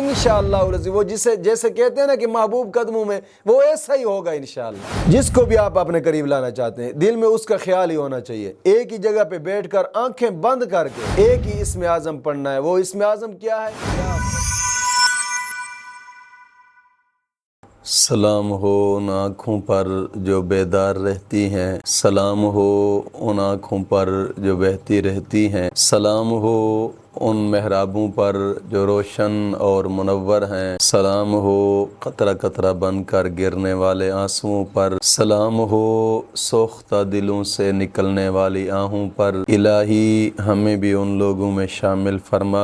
انشاءاللہ وہ جیسے کہتے ہیں نا کہ محبوب قدموں میں، وہ ایسا ہی ہوگا انشاءاللہ۔ جس کو بھی آپ اپنے قریب لانا چاہتے ہیں دل میں اس کا خیال ہی ہونا چاہیے، ایک ہی جگہ پہ بیٹھ کر آنکھیں بند کر کے ایک ہی اسم اعظم پڑھنا ہے۔ وہ اسم اعظم کیا ہے؟ سلام ہو ان آنکھوں پر جو بیدار رہتی ہیں، سلام ہو ان آنکھوں پر جو بہتی رہتی ہیں، سلام ہو ان محرابوں پر جو روشن اور منور ہیں، سلام ہو قطرہ قطرہ بن کر گرنے والے آنسوؤں پر، سلام ہو سوختہ دلوں سے نکلنے والی آہوں پر۔ الہی ہمیں بھی ان لوگوں میں شامل فرما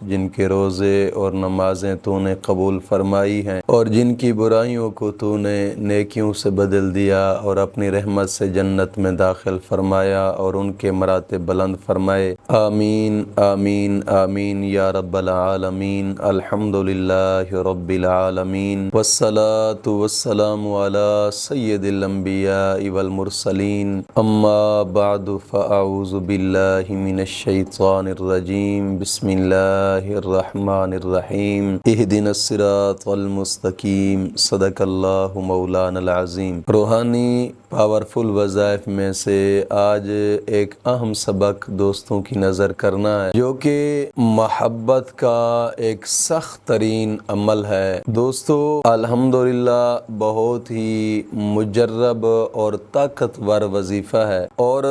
جن کے روزے اور نمازیں تو نے قبول فرمائی ہیں اور جن کی برائیوں کو تو نے نیکیوں سے بدل دیا اور اپنی رحمت سے جنت میں داخل فرمایا اور ان کے مراتب بلند فرمائے۔ آمین آمین آمین یا رب العالمین۔ الحمدللہ رب العالمین والصلاة والسلام علی سید الانبیاء والمرسلین، اما بعد فاعوذ باللہ من الشیطان الرجیم، بسم اللہ الرحمن الرحیم، اہدنا الصراط المستقیم، صدق اللہ مولانا العظیم۔ روحانی پاورفل وظائف میں سے آج ایک اہم سبق دوستوں کی نظر کرنا ہے جو کہ محبت کا ایک سخت ترین عمل ہے۔ دوستو الحمدللہ بہت ہی مجرب اور طاقتور وظیفہ ہے اور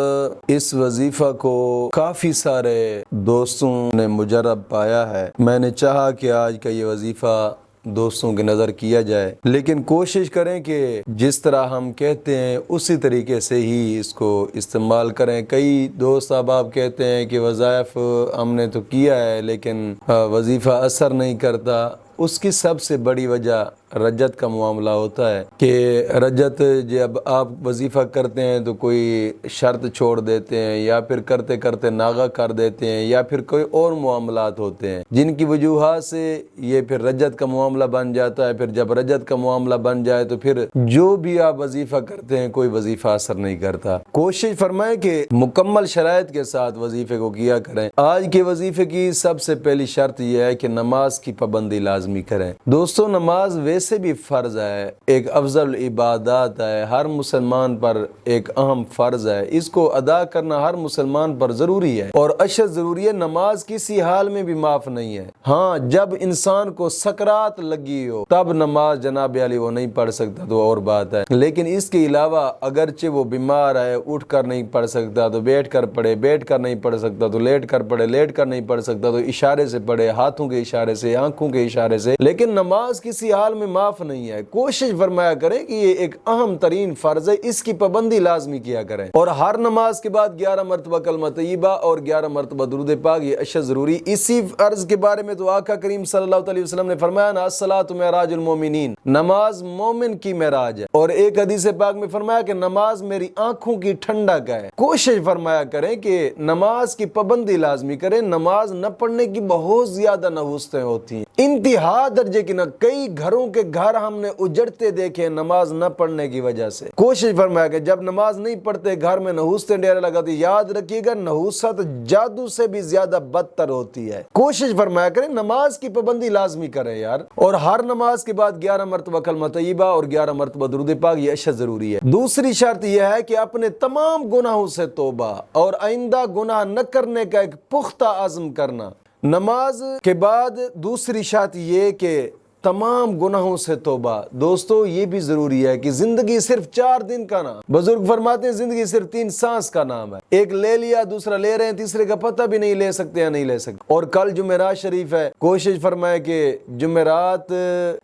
اس وظیفہ کو کافی سارے دوستوں نے مجرب پایا ہے۔ میں نے چاہا کہ آج کا یہ وظیفہ دوستوں کی نظر کیا جائے، لیکن کوشش کریں کہ جس طرح ہم کہتے ہیں اسی طریقے سے ہی اس کو استعمال کریں۔ کئی دوست احباب کہتے ہیں کہ وظائف ہم نے تو کیا ہے لیکن وظیفہ اثر نہیں کرتا۔ اس کی سب سے بڑی وجہ رجت کا معاملہ ہوتا ہے کہ رجت جب آپ وظیفہ کرتے ہیں تو کوئی شرط چھوڑ دیتے ہیں یا پھر کرتے کرتے ناغہ کر دیتے ہیں یا پھر کوئی اور معاملات ہوتے ہیں جن کی وجوہات سے یہ پھر رجت کا معاملہ بن جاتا ہے۔ پھر جب رجت کا معاملہ بن جائے تو پھر جو بھی آپ وظیفہ کرتے ہیں کوئی وظیفہ اثر نہیں کرتا۔ کوشش فرمائیں کہ مکمل شرائط کے ساتھ وظیفے کو کیا کریں۔ آج کے وظیفے کی سب سے پہلی شرط یہ ہے کہ نماز کی پابندی لازمی کریں۔ دوستو نماز ویسے بھی فرض ہے، ایک افضل عبادات ہے، ہر مسلمان پر ایک اہم فرض ہے، اس کو ادا کرنا ہر مسلمان پر ضروری ہے اور اشد ضروری ہے۔ نماز کسی حال میں بھی معاف نہیں ہے۔ ہاں جب انسان کو سکرات لگی ہو تب نماز جناب علی وہ نہیں پڑھ سکتا تو اور بات ہے، لیکن اس کے علاوہ اگرچہ وہ بیمار ہے، اٹھ کر نہیں پڑھ سکتا تو بیٹھ کر پڑھے، بیٹھ کر نہیں پڑھ سکتا تو لیٹ کر پڑھے، لیٹ کر نہیں پڑھ سکتا تو اشارے سے پڑھے، ہاتھوں کے اشارے سے، آنکھوں کے اشارے سے، لیکن نماز کسی حال میں معاف نہیں ہے۔ کوشش فرمایا کریں کہ یہ ایک اہم ترین فرض ہے، اس کی پابندی لازمی کیا کریں اور ہر نماز کے بعد 11 مرتبہ کلمہ طیبہ اور 11 مرتبہ درود پاک، یہ اشد ضروری۔ اسی فرض کے بارے میں تو آقا کریم صلی اللہ علیہ وسلم نے فرمایا نا الصلاۃ معراج المومنین، نماز مومن کی معراج ہے، اور ایک حدیث پاک میں فرمایا کہ نماز میری آنکھوں کی ٹھنڈک ہے۔ کوشش فرمایا کریں کہ نماز کی پابندی لازمی کریں۔ نماز نہ پڑھنے کی بہت زیادہ نحوستیں ہوتی ہیں، انتہا درجے کی، نہ کئی گھروں کے گھر ہم نے اجڑتے دیکھے نماز نہ پڑھنے کی وجہ سے۔ کوشش فرمایا کہ جب نماز نہیں پڑھتے گھر میں نحوستیں ڈیرے لگاتی، یاد رکھیے گا نحوست جادو سے بھی زیادہ بدتر ہوتی ہے۔ کوشش فرمایا کریں نماز کی پابندی لازمی کریں یار، اور ہر نماز کے بعد 11 مرتبہ کلمہ طیبہ اور 11 مرتبہ درود پاک، یہ اشد ضروری ہے۔ دوسری شرط یہ ہے کہ اپنے تمام گناہوں سے توبہ اور آئندہ گناہ نہ کرنے کا ایک پختہ عزم کرنا۔ نماز کے بعد دوسری شرط یہ کہ تمام گناہوں سے توبہ۔ دوستو یہ بھی ضروری ہے کہ زندگی صرف 4 دن کا نام، بزرگ فرماتے ہیں زندگی صرف 3 سانس کا نام ہے، ایک لے لیا دوسرا لے رہے ہیں، تیسرے کا پتہ بھی نہیں لے سکتے یا نہیں لے سکتے۔ اور کل جمعرات شریف ہے، کوشش فرمائے کہ جمعرات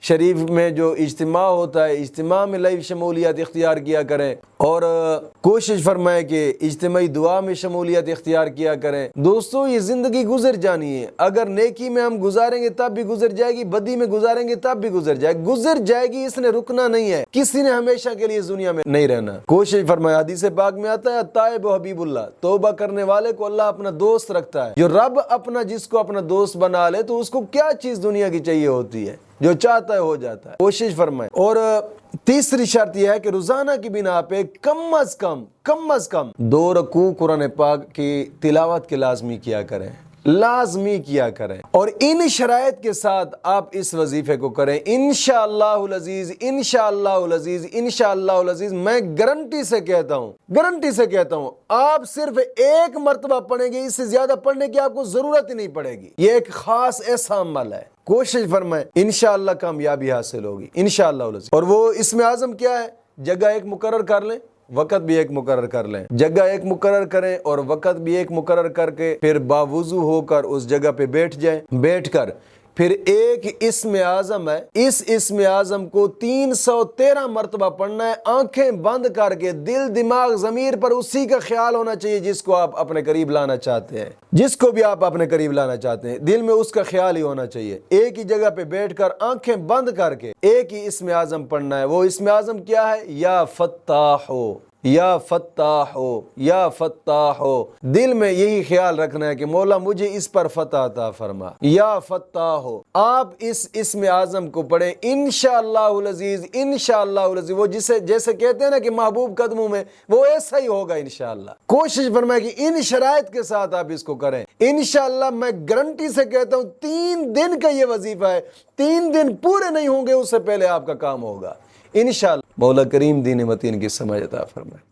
شریف میں جو اجتماع ہوتا ہے اجتماع میں لائیو شمولیت اختیار کیا کریں اور کوشش فرمائے کہ اجتماعی دعا میں شمولیت اختیار کیا کریں۔ دوستو یہ زندگی گزر جانی ہے، اگر نیکی میں ہم گزاریں گے تب بھی گزر جائے گی، بدی میں گزاریں گے تب بھی گزر جائے گی، اس نے رکنا نہیں ہے، کسی نے ہمیشہ کے لیے اس دنیا میں نہیں رہنا۔ کوشش فرمائے، حدیث پاک میں آتا ہے تائب و حبیب اللہ، توبہ کرنے والے کو اللہ اپنا دوست رکھتا ہے۔ جو رب اپنا جس کو اپنا دوست بنا لے تو اس کو کیا چیز دنیا کی چاہیے ہوتی ہے، جو چاہتا ہے ہو جاتا ہے۔ کوشش فرمائے۔ اور تیسری شرط یہ ہے کہ روزانہ کی بنا پہ کم از کم 2 رکوع قرآن پاک کی تلاوت کے لازمی کیا کریں۔ لازمی کیا کریں، اور ان شرائط کے ساتھ آپ اس وظیفے کو کریں انشاءاللہ العزیز، انشاءاللہ العزیز، انشاءاللہ العزیز۔ میں گارنٹی سے کہتا ہوں آپ صرف ایک مرتبہ پڑھیں گے، اس سے زیادہ پڑھنے کی آپ کو ضرورت ہی نہیں پڑے گی۔ یہ ایک خاص ایسا عمل ہے، کوشش فرمائیں، انشاءاللہ کامیابی حاصل ہوگی انشاءاللہ العزیز۔ اور وہ اسم اعظم کیا ہے؟ جگہ ایک مقرر کر لیں، وقت بھی ایک مقرر کر لیں، جگہ ایک مقرر کریں اور وقت بھی ایک مقرر کر کے پھر باوضو ہو کر اس جگہ پہ بیٹھ جائیں۔ بیٹھ کر پھر ایک اسم اعظم ہے، اس اسم اعظم کو 313 مرتبہ پڑھنا ہے، آنکھیں بند کر کے۔ دل، دماغ، ضمیر پر اسی کا خیال ہونا چاہیے جس کو آپ اپنے قریب لانا چاہتے ہیں، جس کو بھی آپ اپنے قریب لانا چاہتے ہیں، دل میں اس کا خیال ہی ہونا چاہیے۔ ایک ہی جگہ پہ بیٹھ کر آنکھیں بند کر کے ایک ہی اسم اعظم پڑھنا ہے۔ وہ اسم اعظم کیا ہے؟ یا فتاح ہو، یا فتاح ہو، یا فتاح ہو۔ دل میں یہی خیال رکھنا ہے کہ مولا مجھے اس پر فتح عطا فرما، یا فتاح ہو۔ آپ اس اسم اعظم کو پڑھیں انشاءاللہ العزیز، انشاءاللہ العزیز۔ وہ جیسے کہتے ہیں نا کہ محبوب قدموں میں، وہ ایسا ہی ہوگا انشاءاللہ۔ کوشش فرمائیں کہ ان شرائط کے ساتھ آپ اس کو کریں انشاءاللہ۔ میں گارنٹی سے کہتا ہوں 3 دن کا یہ وظیفہ ہے، 3 دن پورے نہیں ہوں گے اس سے پہلے آپ کا کام ہوگا انشاءاللہ۔ مولا کریم دین متین کی سمجھ عطا فرمائے۔